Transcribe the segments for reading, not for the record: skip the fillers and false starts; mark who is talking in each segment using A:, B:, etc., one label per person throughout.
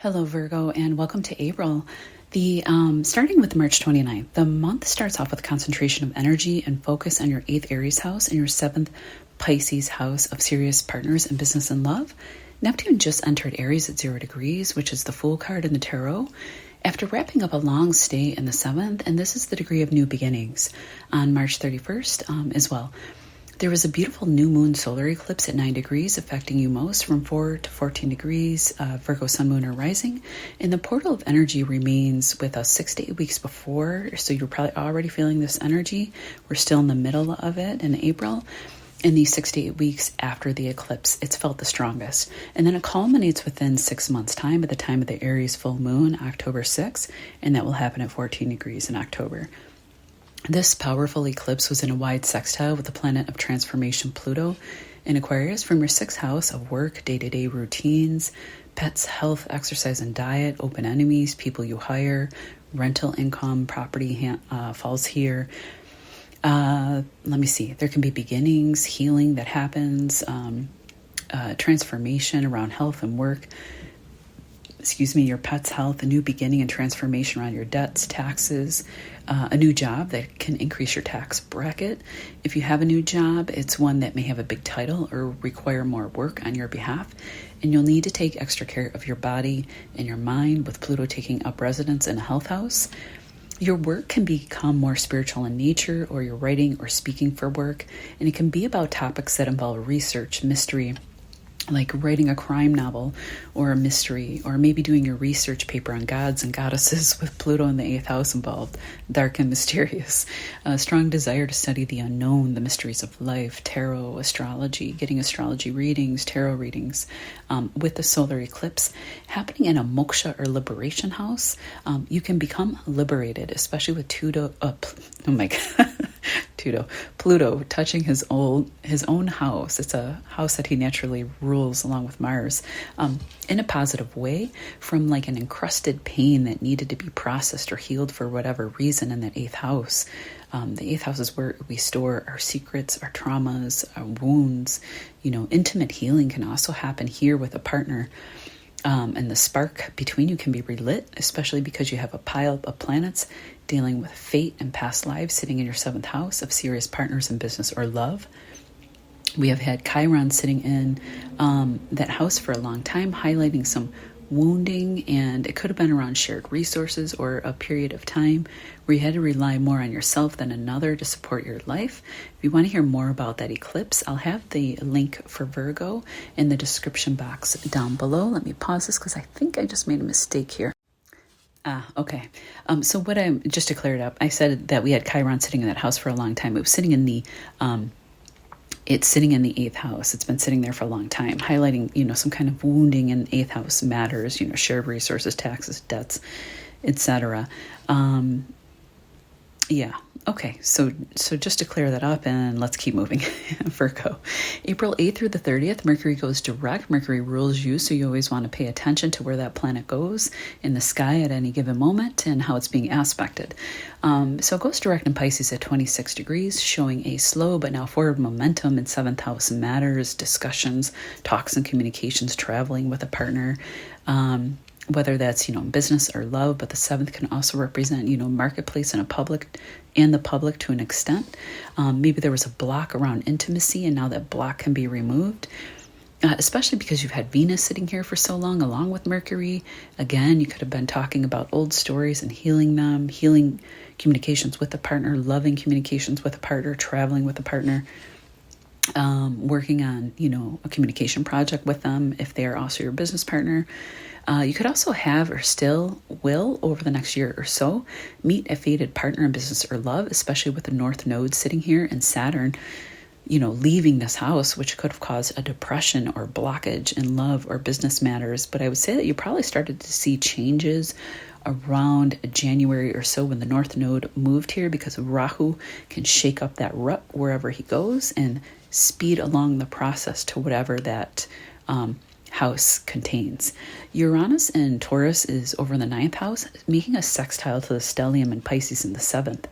A: Hello, Virgo, and welcome to April. Starting with March 29th, the month starts off with a concentration of energy and focus on your 8th Aries house and your 7th Pisces house of serious partners and business and love. Neptune just entered Aries at 0 degrees, which is the Fool card in the tarot, after wrapping up a long stay in the 7th, and this is the degree of new beginnings on March 31st as well. There was a beautiful new moon solar eclipse at 9 degrees affecting you most from 4 to 14 degrees, Virgo, sun, moon, or rising. And the portal of energy remains with us 6 to 8 weeks before, so you're probably already feeling this energy. We're still in the middle of it in April. In these 6 to 8 weeks after the eclipse, it's felt the strongest. And then it culminates within 6 months' time at the time of the Aries full moon, October 6th, and that will happen at 14 degrees in October. This powerful eclipse was in a wide sextile with the planet of transformation Pluto in Aquarius from your 6th house of work, day-to-day routines, pets, health, exercise, and diet, open enemies, people you hire, rental income, property falls here. Let me see. There can be beginnings, healing that happens, transformation around health and work. Your pet's health, a new beginning and transformation around your debts, taxes, a new job that can increase your tax bracket. If you have a new job, it's one that may have a big title or require more work on your behalf, and you'll need to take extra care of your body and your mind with Pluto taking up residence in a health house. Your work can become more spiritual in nature, or you're writing or speaking for work, and it can be about topics that involve research, mystery, like writing a crime novel or a mystery, or maybe doing your research paper on gods and goddesses with Pluto in the 8th house involved, dark and mysterious. A strong desire to study the unknown, the mysteries of life, tarot, astrology, getting astrology readings, tarot readings. With the solar eclipse happening in a moksha or liberation house, you can become liberated, especially with Pluto touching his own house. It's a house that he naturally rules along with Mars, in a positive way, from like an encrusted pain that needed to be processed or healed for whatever reason in that 8th house. The 8th house is where we store our secrets, our traumas, our wounds. Intimate healing can also happen here with a partner. And the spark between you can be relit, especially because you have a pile of planets dealing with fate and past lives sitting in your 7th house of serious partners in business or love. We have had Chiron sitting in that house for a long time, highlighting some wounding, and it could have been around shared resources or a period of time where you had to rely more on yourself than another to support your life. If you want to hear more about that eclipse, I'll have the link for Virgo in the description box down below. Let me pause this because I think I just made a mistake here. Okay. So just to clear it up, I said that we had Chiron sitting in that house for a long time. It was sitting in the It's sitting in the 8th house. It's been sitting there for a long time, highlighting, some kind of wounding in 8th house matters, shared resources, taxes, debts, etc. Yeah. Okay. So just to clear that up, and let's keep moving. Virgo. April 8th through the 30th, Mercury goes direct. Mercury rules you, so you always want to pay attention to where that planet goes in the sky at any given moment and how it's being aspected. So it goes direct in Pisces at 26 degrees, showing a slow but now forward momentum in 7th house matters, discussions, talks and communications, traveling with a partner, whether that's, in business or love, but the 7th can also represent, marketplace and the public to an extent. Maybe there was a block around intimacy, and now that block can be removed, especially because you've had Venus sitting here for so long, along with Mercury. Again, you could have been talking about old stories and healing them, healing communications with a partner, loving communications with a partner, traveling with a partner, working on, a communication project with them if they are also your business partner. You could also have, or still will, over the next year or so, meet a fated partner in business or love, especially with the North Node sitting here and Saturn, leaving this house, which could have caused a depression or blockage in love or business matters. But I would say that you probably started to see changes around January or so when the North Node moved here, because Rahu can shake up that rut wherever he goes and speed along the process to whatever that house contains. Uranus in Taurus is over in the 9th house, making a sextile to the stellium in Pisces in the 7th.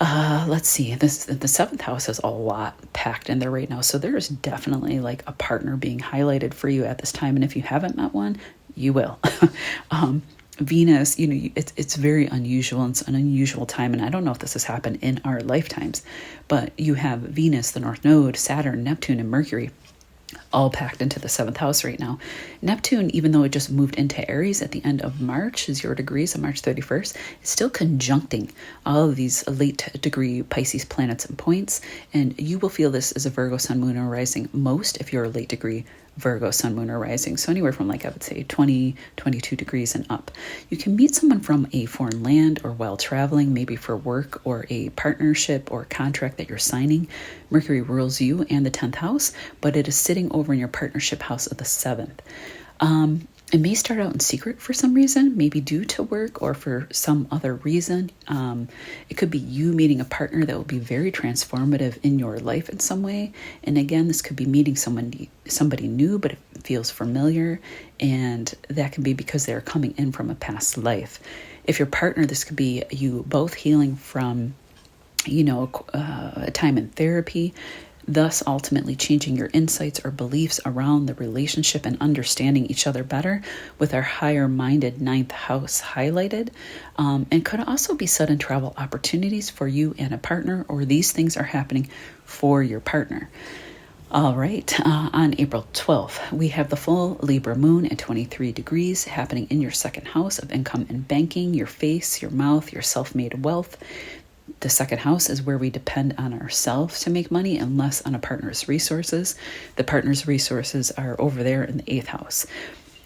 A: Let's see, the 7th house has a lot packed in there right now. So there is definitely like a partner being highlighted for you at this time. And if you haven't met one, you will. Venus, it's very unusual, and it's an unusual time, and I don't know if this has happened in our lifetimes, but you have Venus, the North Node, Saturn, Neptune, and Mercury all packed into the 7th house right now. Neptune, even though it just moved into Aries at the end of March, 0 degrees on March 31st, is still conjuncting all of these late degree Pisces planets and points. And you will feel this as a Virgo, Sun, Moon, or Rising most if you're a late degree Virgo, Sun, Moon, or Rising. So anywhere from, like, I would say 20, 22 degrees and up. You can meet someone from a foreign land or while traveling, maybe for work or a partnership or contract that you're signing. Mercury rules you and the 10th house, but it is sitting over in your partnership house of the 7th. It may start out in secret for some reason, maybe due to work or for some other reason. It could be you meeting a partner that will be very transformative in your life in some way. And again, this could be meeting somebody new, but it feels familiar. And that can be because they're coming in from a past life. If your partner, this could be you both healing from, a time in therapy, thus ultimately changing your insights or beliefs around the relationship and understanding each other better with our higher-minded 9th house highlighted. And could also be sudden travel opportunities for you and a partner, or these things are happening for your partner. All right, on April 12th, we have the full Libra moon at 23 degrees happening in your 2nd house of income and banking, your face, your mouth, your self-made wealth. The 2nd house is where we depend on ourselves to make money and less on a partner's resources. The partner's resources are over there in the 8th house.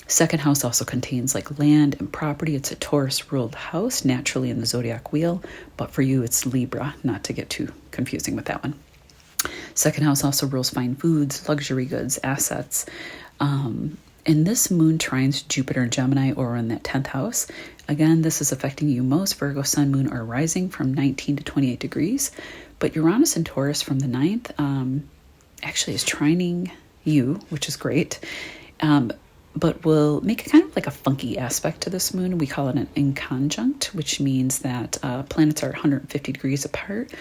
A: 2nd house also contains like land and property. It's a Taurus ruled house naturally in the zodiac wheel, but for you it's Libra, not to get too confusing with that one. 2nd house also rules fine foods, luxury goods, assets. And this moon trines Jupiter and Gemini over in that 10th house. Again, this is affecting you most, Virgo, Sun, Moon, or Rising from 19 to 28 degrees. But Uranus and Taurus from the 9th actually is trining you, which is great. But will make it kind of like a funky aspect to this moon. We call it an inconjunct, which means that planets are 150 degrees apart.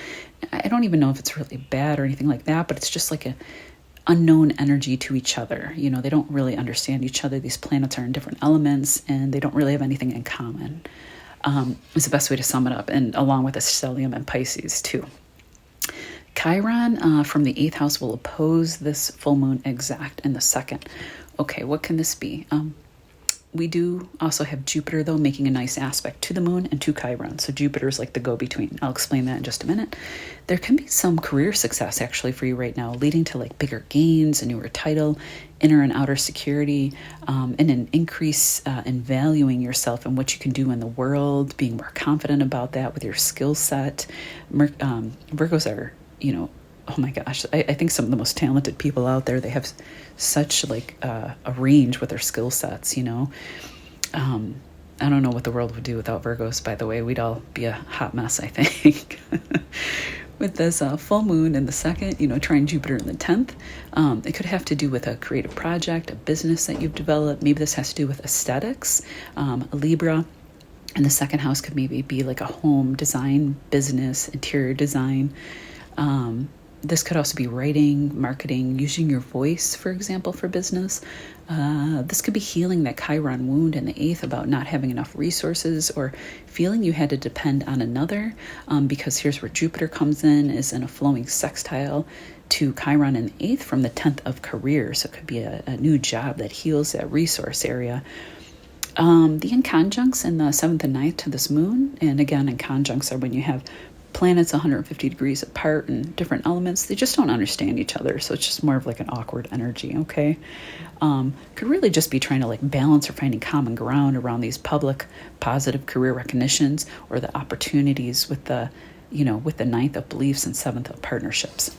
A: I don't even know if it's really bad or anything like that, but it's just like a unknown energy to each other. They don't really understand each other. These planets are in different elements and they don't really have anything in common. Is the best way to sum it up, and along with the stellium and Pisces too. Chiron from the 8th house will oppose this full moon exact in the 2nd. Okay, what can this be? We do also have Jupiter, though, making a nice aspect to the moon and to Chiron. So Jupiter is like the go-between. I'll explain that in just a minute. There can be some career success actually for you right now, leading to like bigger gains, a newer title, inner and outer security, and an increase in valuing yourself and what you can do in the world, being more confident about that with your skill set. Virgos are, oh my gosh, I think some of the most talented people out there. They have such like a range with their skill sets, I don't know what the world would do without Virgos, by the way. We'd all be a hot mess, I think. With this full moon in the 2nd, trying Jupiter in the 10th, it could have to do with a creative project, a business that you've developed. Maybe this has to do with aesthetics. Libra in the 2nd house could maybe be like a home design, business, interior design. This could also be writing, marketing, using your voice, for example, for business. This could be healing that Chiron wound in the 8th about not having enough resources or feeling you had to depend on another, because here's where Jupiter comes in, is in a flowing sextile to Chiron in the 8th from the 10th of career. So it could be a new job that heals that resource area. The inconjuncts in the 7th and 9th to this moon, and again, inconjuncts are when you have planets 150 degrees apart and different elements. They just don't understand each other, so it's just more of like an awkward energy, okay? Could really just be trying to like balance or finding common ground around these public positive career recognitions or the opportunities with the 9th of beliefs and 7th of partnerships.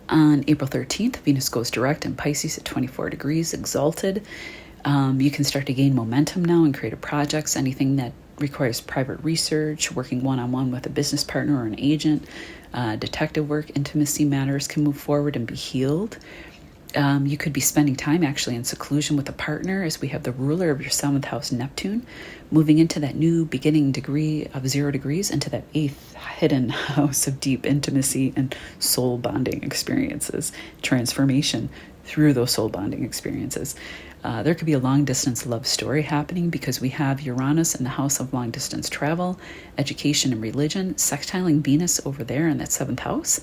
A: On April 13th, Venus goes direct in Pisces at 24 degrees, exalted. You can start to gain momentum now in creative projects, anything that requires private research, working one-on-one with a business partner or an agent, detective work, intimacy matters can move forward and be healed. You could be spending time actually in seclusion with a partner, as we have the ruler of your 7th house, Neptune, moving into that new beginning degree of 0 degrees into that 8th hidden house of deep intimacy and soul bonding experiences, transformation, through those soul bonding experiences. There could be a long distance love story happening because we have Uranus in the house of long distance travel, education and religion, sextiling Venus over there in that 7th house.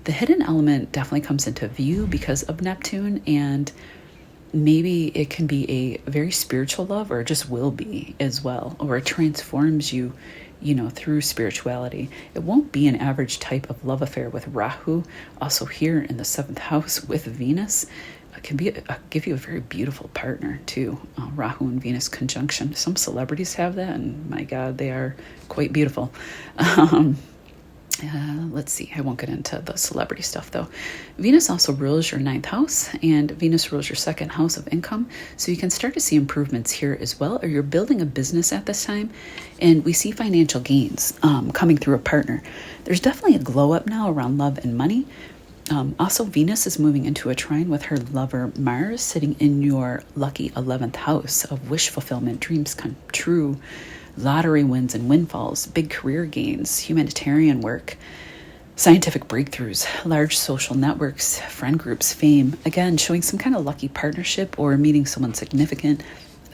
A: The hidden element definitely comes into view because of Neptune, and maybe it can be a very spiritual love, or it just will be as well, or it transforms you, through spirituality. It won't be an average type of love affair with Rahu, also here in the 7th house with Venus. It can give you a very beautiful partner too. Rahu and Venus conjunction. Some celebrities have that, and my God, they are quite beautiful. Let's see, I won't get into the celebrity stuff though. Venus also rules your 9th house, and Venus rules your 2nd house of income. So you can start to see improvements here as well, or you're building a business at this time, and we see financial gains coming through a partner. There's definitely a glow up now around love and money. Also, Venus is moving into a trine with her lover Mars, sitting in your lucky 11th house of wish fulfillment, dreams come true, lottery wins and windfalls, big career gains, humanitarian work, scientific breakthroughs, large social networks, friend groups, fame. Again, showing some kind of lucky partnership or meeting someone significant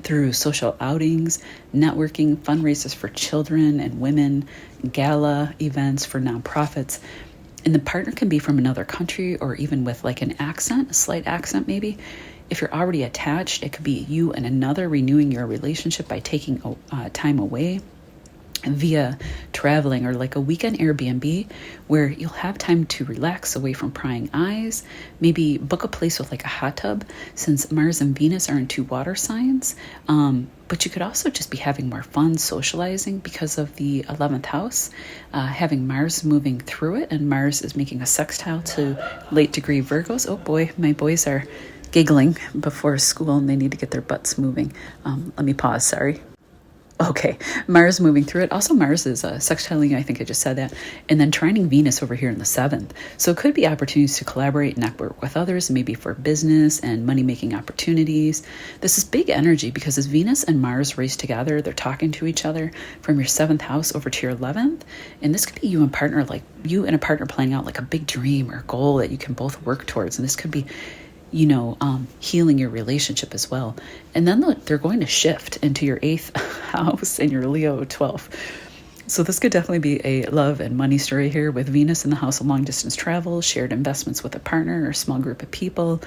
A: through social outings, networking, fundraisers for children and women, gala events for nonprofits. And the partner can be from another country, or even with like an accent, a slight accent maybe. If you're already attached, it could be you and another renewing your relationship by taking time away via traveling, or like a weekend Airbnb where you'll have time to relax away from prying eyes. Maybe book a place with like a hot tub, since Mars and Venus are in 2 water signs. But you could also just be having more fun socializing because of the 11th house, having Mars moving through it, and Mars is making a sextile to late degree Virgos. Oh boy, my boys are giggling before school and they need to get their butts moving. Let me pause, sorry. Okay, Mars moving through it. Also, Mars is sextiling, I think I just said that, and then trining Venus over here in the 7th. So it could be opportunities to collaborate and network with others, maybe for business and money-making opportunities. This is big energy because as Venus and Mars race together, they're talking to each other from your 7th house over to your 11th. And this could be you and a partner planning out like a big dream or goal that you can both work towards. And this could be healing your relationship as well. And then they're going to shift into your 8th house and your Leo 12th. So this could definitely be a love and money story here with Venus in the house of long distance travel, shared investments with a partner or a small group of people.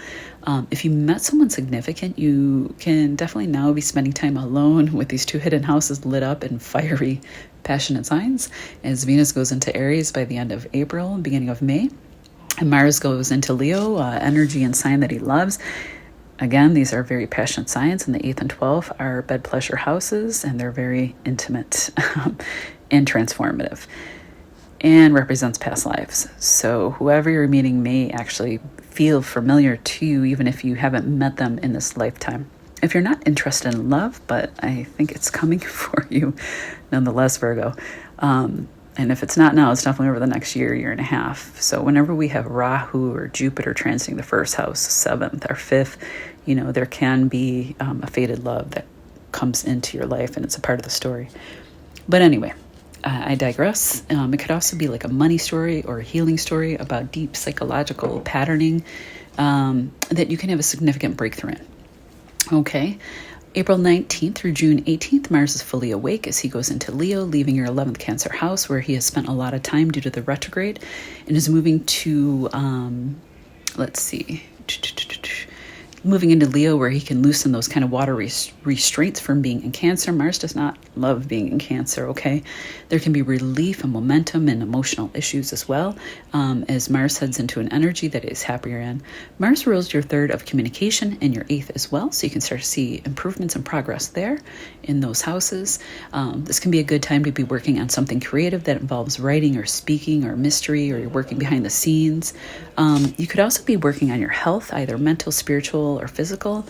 A: If you met someone significant, you can definitely now be spending time alone with these 2 hidden houses lit up in fiery, passionate signs as Venus goes into Aries by the end of April, beginning of May. And Mars goes into Leo, energy and sign that he loves. Again, these are very passionate signs, and the 8th and 12th are bed pleasure houses, and they're very intimate and transformative and represents past lives. So whoever you're meeting may actually feel familiar to you, even if you haven't met them in this lifetime. If you're not interested in love, but I think it's coming for you nonetheless, Virgo. And if it's not now, it's definitely over the next year and a half. So whenever we have Rahu or Jupiter transiting the 1st house, 7th or 5th, there can be a fated love that comes into your life, and it's a part of the story. But anyway, I digress. It could also be like a money story or a healing story about deep psychological patterning that you can have a significant breakthrough in. Okay. April 19th through June 18th, Mars is fully awake as he goes into Leo, leaving your 11th Cancer house, where he has spent a lot of time due to the retrograde, and is moving to, moving into Leo, where he can loosen those kind of water restraints from being in Cancer. Mars does not love being in Cancer, okay? There can be relief and momentum and emotional issues as well, as Mars heads into an energy that is happier in. Mars rules your 3rd of communication and your 8th as well, so you can start to see improvements and progress there in those houses. This can be a good time to be working on something creative that involves writing or speaking or mystery, or you're working behind the scenes. You could also be working on your health, either mental, spiritual, or physical,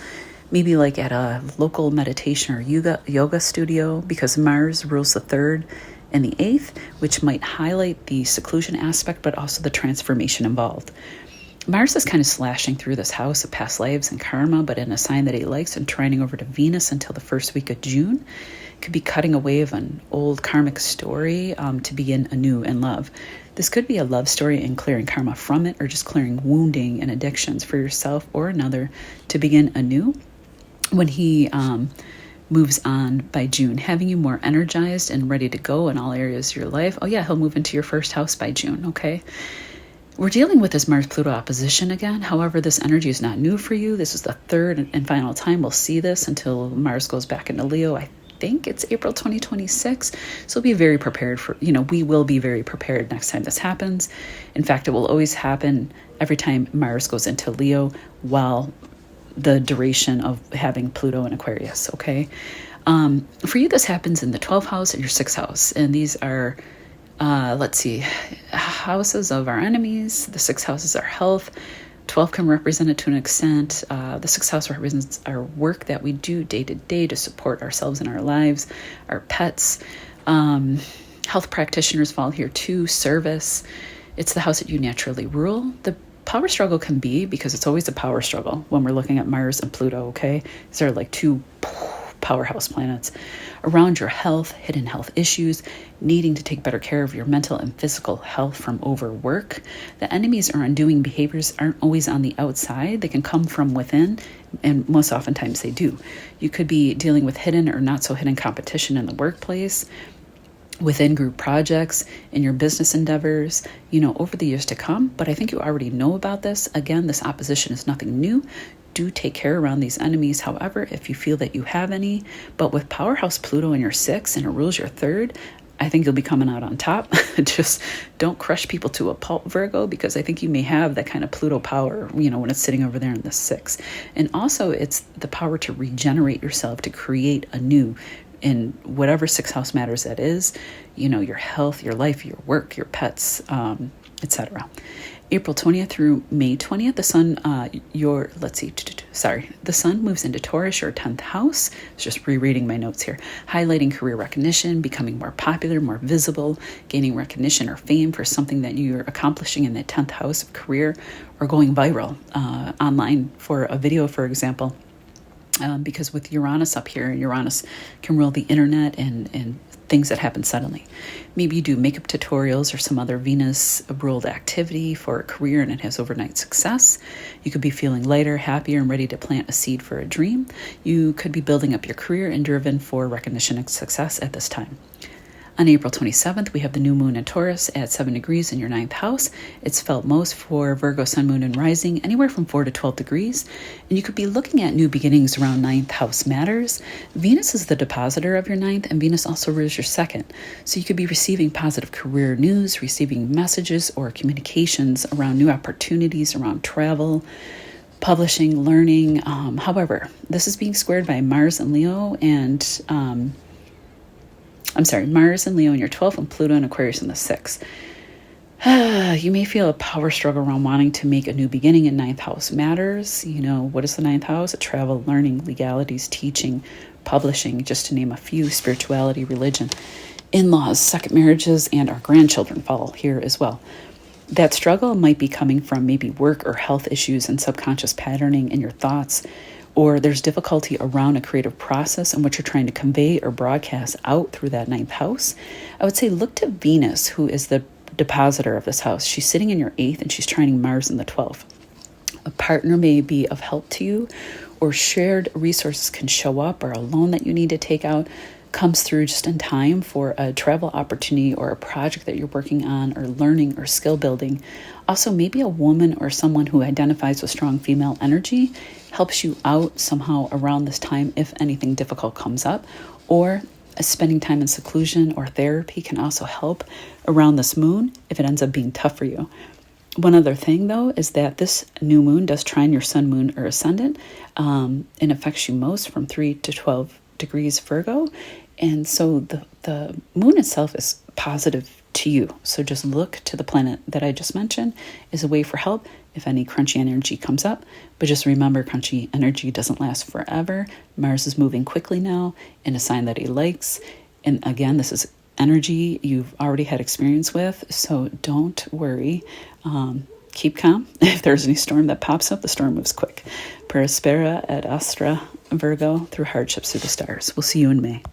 A: maybe like at a local meditation or yoga studio, because Mars rules the 3rd and the 8th, which might highlight the seclusion aspect, but also the transformation involved. Mars is kind of slashing through this house of past lives and karma, but in a sign that he likes, and training over to Venus until the first week of June. Could be cutting away of an old karmic story to begin anew in love. This could be a love story and clearing karma from it, or just clearing wounding and addictions for yourself or another to begin anew when he moves on by June, having you more energized and ready to go in all areas of your life. Oh yeah, he'll move into your first house by June, okay? We're dealing with this Mars-Pluto opposition again. However, this energy is not new for you. This is the third and final time we'll see this until Mars goes back into Leo. I think it's April 2026. So be very prepared for, we will be very prepared next time this happens. In fact, it will always happen every time Mars goes into Leo while the duration of having Pluto in Aquarius, okay? For you, this happens in the 12th house and your 6th house. And these are, houses of our enemies. The 6th house is our health. 12 can represent it to an extent. The 6th house represents our work that we do day to day to support ourselves and our lives, our pets. Health practitioners fall here too, service. It's the house that you naturally rule. The power struggle can be, because it's always a power struggle when we're looking at Mars and Pluto, okay? These are like two powerhouse planets. Around your health, hidden health issues, needing to take better care of your mental and physical health from overwork. The enemies or undoing behaviors aren't always on the outside. They can come from within, and most oftentimes they do. You could be dealing with hidden or not so hidden competition in the workplace, within group projects, in your business endeavors, over the years to come. But I think you already know about this. Again, this opposition is nothing new. Do take care around these enemies, however, if you feel that you have any. But with powerhouse Pluto in your 6th and it rules your 3rd, I think you'll be coming out on top. Just don't crush people to a pulp, Virgo, because I think you may have that kind of Pluto power, when it's sitting over there in the 6th. And also it's the power to regenerate yourself, to create anew in whatever 6th house matters that is, your health, your life, your work, your pets, etc. April 20th through May 20th, the sun, the sun moves into Taurus, your 10th house. I was just rereading my notes here. Highlighting career recognition, becoming more popular, more visible, gaining recognition or fame for something that you're accomplishing in the 10th house of career, or going viral online for a video, for example. Because with Uranus up here, Uranus can rule the internet and things that happen suddenly. Maybe you do makeup tutorials or some other Venus-ruled activity for a career and it has overnight success. You could be feeling lighter, happier, and ready to plant a seed for a dream. You could be building up your career and driven for recognition and success at this time. On April 27th, we have the new moon in Taurus at 7 degrees in your 9th house. It's felt most for Virgo, sun, moon, and rising, anywhere from 4 to 12 degrees. And you could be looking at new beginnings around 9th house matters. Venus is the depositor of your 9th, and Venus also rules your 2nd. So you could be receiving positive career news, receiving messages or communications around new opportunities, around travel, publishing, learning. However, this is being squared by Mars and Leo Mars and Leo in your 12th and Pluto and Aquarius in the 6th. You may feel a power struggle around wanting to make a new beginning in 9th house matters. What is the 9th house? Travel, learning, legalities, teaching, publishing, just to name a few, spirituality, religion, in-laws, second marriages, and our grandchildren fall here as well. That struggle might be coming from maybe work or health issues and subconscious patterning in your thoughts, or there's difficulty around a creative process in what you're trying to convey or broadcast out through that 9th house. I would say look to Venus, who is the depositor of this house. She's sitting in your 8th and she's trining Mars in the 12th. A partner may be of help to you, or shared resources can show up, or a loan that you need to take out comes through just in time for a travel opportunity or a project that you're working on, or learning or skill building. Also, maybe a woman or someone who identifies with strong female energy helps you out somehow around this time if anything difficult comes up, or spending time in seclusion or therapy can also help around this moon if it ends up being tough for you. One other thing, though, is that this new moon does trine your sun, moon, or ascendant, and affects you most from 3 to 12 degrees Virgo. And so the moon itself is positive to you. So just look to the planet that I just mentioned as a way for help if any crunchy energy comes up. But just remember, crunchy energy doesn't last forever. Mars is moving quickly now in a sign that he likes. And again, this is energy you've already had experience with, so don't worry. keep calm. If there's any storm that pops up, the storm moves quick. Prospera et astra, Virgo, through hardships through the stars. We'll see you in May.